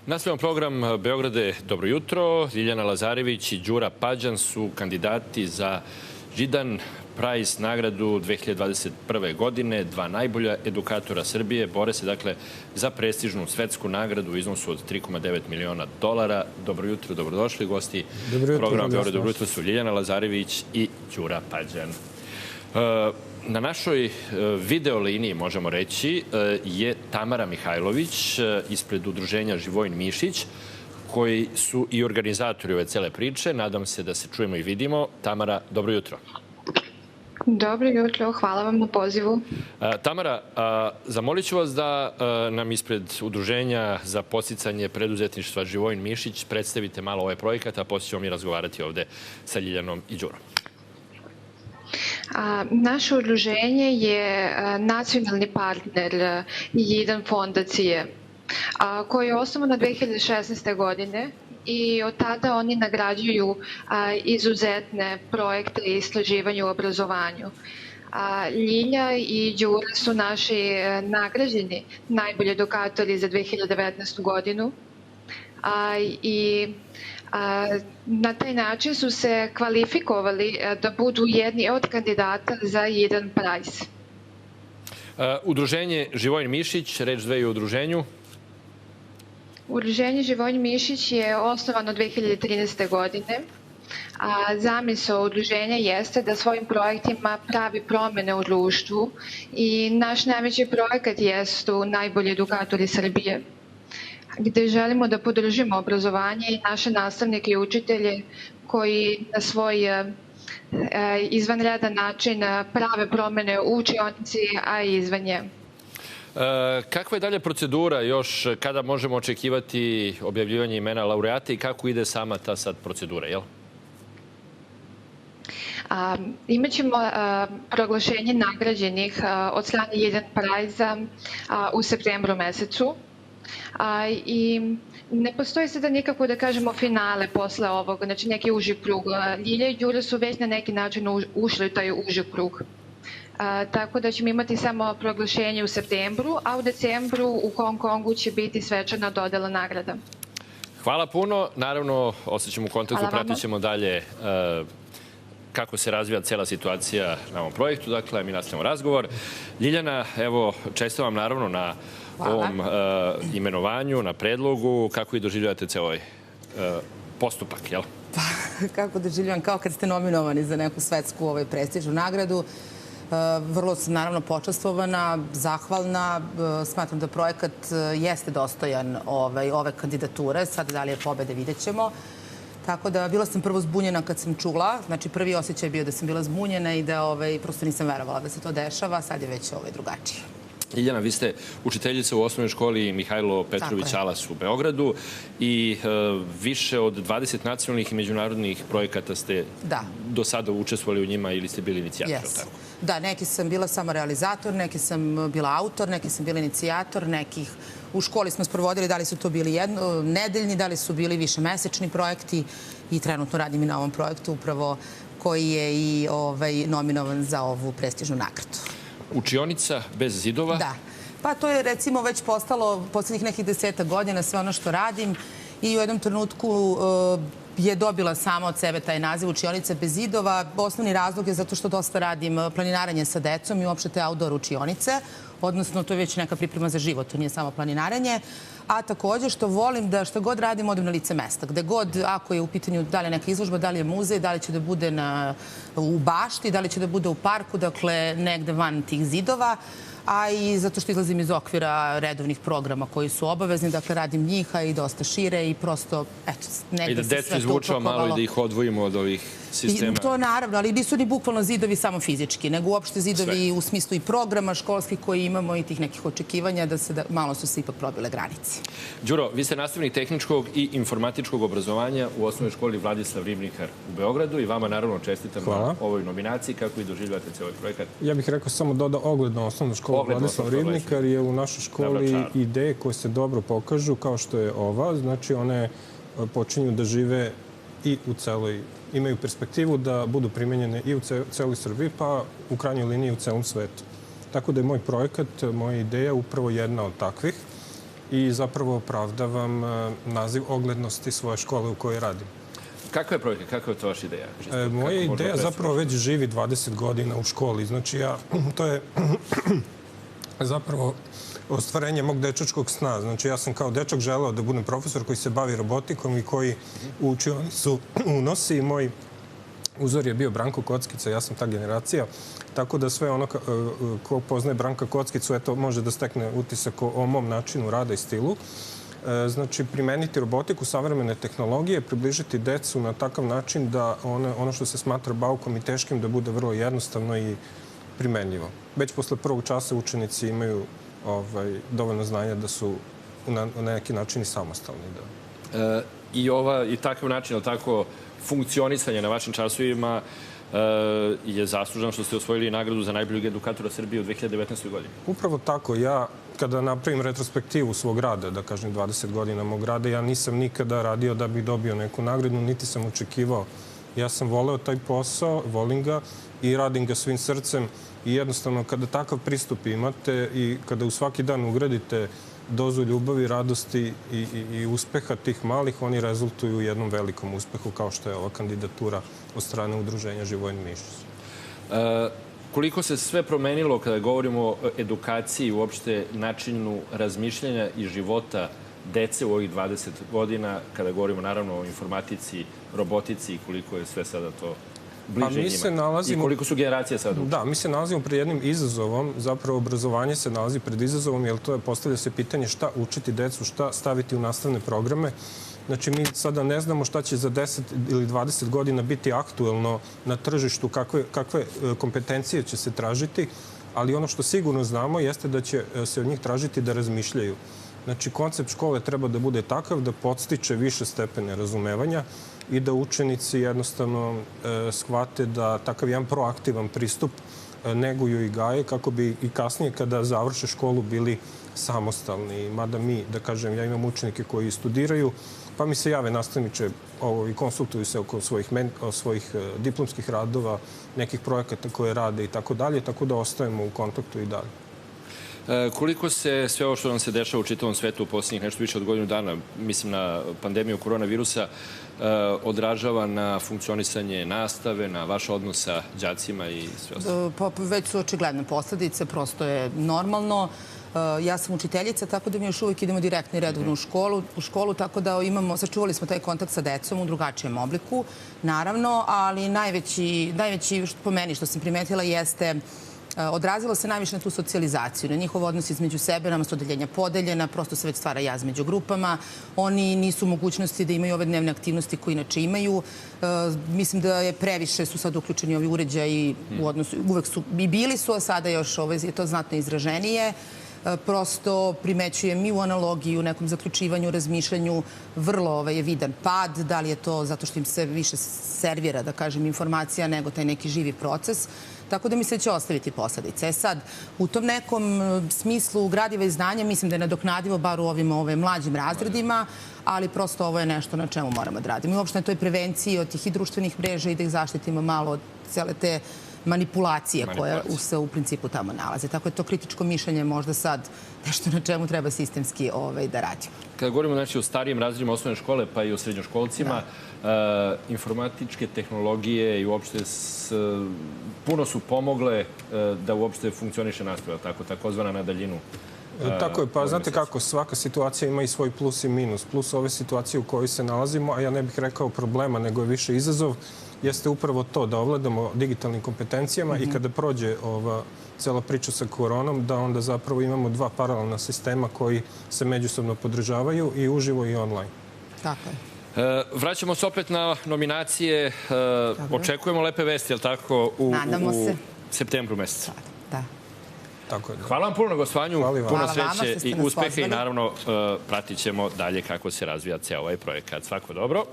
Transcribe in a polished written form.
Nastavljamo program Beograde, dobro jutro. Ljiljana Lazarević i Đura Pađan su kandidati za Židan Prize nagradu 2021. godine. Dva najbolja edukatora Srbije bore se dakle za prestižnu svetsku nagradu u iznosu od $3,9 miliona. Dobro jutro, dobrodošli gosti. Programa Beograde, dobro jutro su Ljiljana Lazarević i Đura Pađan. Na našoj video liniji, možemo reći, je Tamara Mihajlović ispred udruženja Živojin Mišić, koji su i organizatori ove cele priče. Nadam se da se čujemo i vidimo. Tamara, dobro jutro. Dobro jutro, hvala vam na pozivu. Tamara, zamolit ću vas da nam ispred udruženja za podsticanje preduzetništva Živojin Mišić predstavite malo ovaj projekat, a poslije ćemo mi razgovarati ovde sa Ljiljanom i Đurom. Naše udruženje je nacionalni partner Židan fondacije, koji je osnovan 2016. godine i od tada oni nagrađuju izuzetne projekte i istraživanje u obrazovanju. Ljilja i Đura su naši nagrađeni najbolji edukatori za 2019. godinu i na taj način su se kvalifikovali da budu jedni od kandidata za Židan Prize. Udruženje Živojin Mišić, reč dve i o udruženju. Udruženje Živojin Mišić je osnovano 2013. godine. Zamisao udruženja jeste da svojim projektima pravi promene u društvu i naš najveći projekat jesu najbolji edukatori Srbije, gde želimo da podržimo obrazovanje i naše nastavnike i učitelje koji na svoj izvanredan način prave promene u učionici, a i izvan nje. Kakva je dalje procedura još? Kada možemo očekivati objavljivanje imena laureata i kako ide sama ta sad procedura, jel? Imaćemo proglašenje nagrađenih od strane Židan Prize-a u septembru mesecu. I ne postoji sada nikako, da kažemo, finale posle ovog, znači neki uži krug. Ljilja i Đura su već na neki način ušli u taj uži krug. Tako da ćemo imati samo proglašenje u septembru, a u decembru u Hong Kongu će biti svečana dodela nagrada. Hvala puno. Naravno, ostaćemo u kontaktu, pratit ćemo dalje kako se razvija cela situacija na ovom projektu. Dakle, mi nastavljamo razgovor. Ljiljana, evo, čestitam vam naravno na ovom imenovanju, na predlogu. Kako i doživljavate ceo ovaj postupak, jel? Pa, kako doživljavam? Kao kad ste nominovani za neku svetsku prestižnu nagradu. Vrlo sam naravno počastvovana, zahvalna. Smatram da projekat jeste dostojan ove kandidature. Sad da li je pobede, vidjet ćemo. Tako da bila sam prvo zbunjena kad sam čula. Znači prvi osjećaj je bio da sam bila zbunjena i da prosto nisam verovala da se to dešava. Sad je već drugačije. Ljiljana, vi ste učiteljica u osnovnoj školi Mihajlo Petrović Alas u Beogradu i više od 20 nacionalnih i međunarodnih projekata ste do sada učestvovali u njima ili ste bili inicijator? Da, neki sam bila samo realizator, neki sam bila autor, neki sam bila inicijator, nekih u školi smo sprovodili, da li su to bili nedeljni, da li su bili višemesečni projekti i trenutno radim i na ovom projektu upravo koji je i nominovan za ovu prestižnu nagradu. Učionica bez zidova? Da. Pa to je recimo već postalo poslednjih nekih 10 godina sve ono što radim i u jednom trenutku je dobila sama od sebe taj naziv učionica bez zidova. Osnovni razlog je zato što dosta radim planinaranje sa decom i uopšte te outdoor učionice, odnosno to je već neka priprema za život, to nije samo planinaranje. A takođe što volim da što god radim odem na lice mesta. Gde god, ako je u pitanju da li je neka izložba, da li je muzej, da li će da bude u bašti, da li će da bude u parku, dakle negde van tih zidova, a i zato što izlazim iz okvira redovnih programa koji su obavezni, dakle radim njih, a i dosta šire i prosto, eto, negde se sve to upakovalo. I da decu izvučava malo i da ih odvojimo od ovih sistema. To naravno, ali nisu ni bukvalno zidovi samo fizički, nego uopšte zidovi u smislu i programa školskih koji imamo i tih nekih očekivanja da malo su se ipak probile granice. Đuro, vi ste nastavnik tehničkog i informatičkog obrazovanja u osnovnoj školi Vladislav Ribnikar u Beogradu i vama naravno čestitam na ovoj nominaciji. Kako i doživljavate cijel ovaj projekat? Ja bih rekao samo da ogledno osnovnu školu Vladislav Ribnikar je u našoj školi ideje koje se dobro pokažu kao što je ova. Znači one počinju da žive i u celoj, imaju perspektivu da budu primenjene i u celoj Srbiji, pa u krajnjoj liniji u celom svetu. Tako da je moj projekat, moja ideja upravo jedna od takvih. i zapravo opravdavam naziv oglednosti svoje škole u kojoj radim. Kakva je projekat? Kakva je to vaša ideja? Moja ideja zapravo već živi 20 godina u školi. Znači, to je zapravo ostvarenje mog dečačkog sna. Znači, ja sam kao dečak želeo da budem profesor koji se bavi robotikom i koji u učionicu unosi. Moj uzor je bio Branko Kockica, ja sam ta generacija. Tako da sve ono ko poznaje Branka Kockicu, eto, može da stekne utisak o mom načinu rada i stilu. Znači, primeniti robotiku, savremene tehnologije, približiti decu na takav način da ono što se smatra baukom i teškim da bude vrlo jednostavno i primenljivo. Već posle prvog časa učenici imaju dovoljno znanja da su na neki način i samostalni. I takav način, ali tako, funkcionisanje na vašim časovima je zasluženo što ste osvojili nagradu za najboljeg edukatora Srbije u 2019. godini. Upravo tako. Ja, kada napravim retrospektivu svog rada, da kažem 20 godina mog rada, ja nisam nikada radio da bih dobio neku nagradu, niti sam očekivao. Ja sam voleo taj posao, volim ga i radim ga svim srcem. I jednostavno, kada takav pristup imate i kada u svaki dan ugradite dozu ljubavi, radosti i uspeha tih malih, oni rezultuju u jednom velikom uspehu, kao što je ova kandidatura od strane Udruženja Živojin Mišić. Koliko se sve promenilo kada govorimo o edukaciji, uopšte načinu razmišljanja i života dece u ovih 20 godina, kada govorimo naravno o informatici, robotici i koliko je sve sada to bliže njima. I koliko su generacije sada uče? Da, mi se nalazimo pred jednim izazovom. Zapravo, obrazovanje se nalazi pred izazovom, jer postavlja se pitanje šta učiti decu, šta staviti u nastavne programe. Znači, mi sada ne znamo šta će za 10 ili 20 godina biti aktuelno na tržištu, kakve kompetencije će se tražiti, ali ono što sigurno znamo jeste da će se od njih tražiti da razmišljaju. Znači, koncept škole treba da bude takav da podstiče više stepene razumevanja i da učenici jednostavno shvate da takav jedan proaktivan pristup neguju i gaje kako bi i kasnije kada završe školu bili samostalni. Mada mi, da kažem, ja imam učenike koji studiraju, pa mi se jave nastavniče i konsultuju se oko svojih diplomskih radova, nekih projekata koje rade i tako dalje, tako da ostajemo u kontaktu i dalje. Koliko se sve ovo što nam se dešava u čitavom svetu u posljednjih nešto više od godinu dana, mislim na pandemiju koronavirusa, odražava na funkcionisanje nastave, na vaš odnos sa đacima i sve ostalo? Već su očigledne posledice, prosto je normalno. Ja sam učiteljica, tako da mi još uvijek idemo direktno i redovno u školu, tako da sačuvali smo taj kontakt sa decom u drugačijem obliku, naravno, ali najveći po meni što sam primetila jeste odrazilo se najviše na tu socijalizaciju, na njihov odnos između sebe, nama su odeljenja podeljena, prosto se već stvara jaz među grupama. Oni nisu u mogućnosti da imaju ove dnevne aktivnosti koje inače imaju. Mislim da je previše su sad uključeni ovi uređaji u odnosu, uvek su i bili su, a sada još je to znatno izraženije. Prosto primećujem i u analogiji, u nekom zaključivanju, razmišljanju, vrlo je vidan pad. Da li je to zato što im se više servira, da kažem, informacija nego taj neki živi proces. Tako da mi se će ostaviti posledice. Sad, u tom nekom smislu gradiva i znanja mislim da je nadoknadivo bar u ovim mlađim razredima, ali prosto ovo je nešto na čemu moramo da radimo. I uopšte na toj prevenciji od tih i društvenih mreža i da ih zaštitimo malo od cele te manipulacije koje se u principu tamo nalaze. Tako je to kritičko mišljenje možda sad nešto na čemu treba sistemski da radimo. Kada govorimo o starijim razredima osnovne škole pa i o srednjoškolcima, informatičke tehnologije i uopšte puno su pomogle da uopšte funkcioniše nastava, takozvana na daljinu. Tako je, pa znate kako, svaka situacija ima i svoj plus i minus. Plus ove situacije u kojoj se nalazimo, a ja ne bih rekao problema, nego je više izazov, jeste upravo to da ovladamo digitalnim kompetencijama i kada prođe ova cela priča sa koronom, da onda zapravo imamo dva paralelna sistema koji se međusobno podržavaju i uživo i online. Tako je. Vraćamo se opet na nominacije. Očekujemo lepe vesti, je li tako, u septembru mesecu? Da. Hvala vam puno na gostovanju, puno sreće i uspeha i naravno pratit ćemo dalje kako se razvija ceo ovaj projekat. Svako dobro.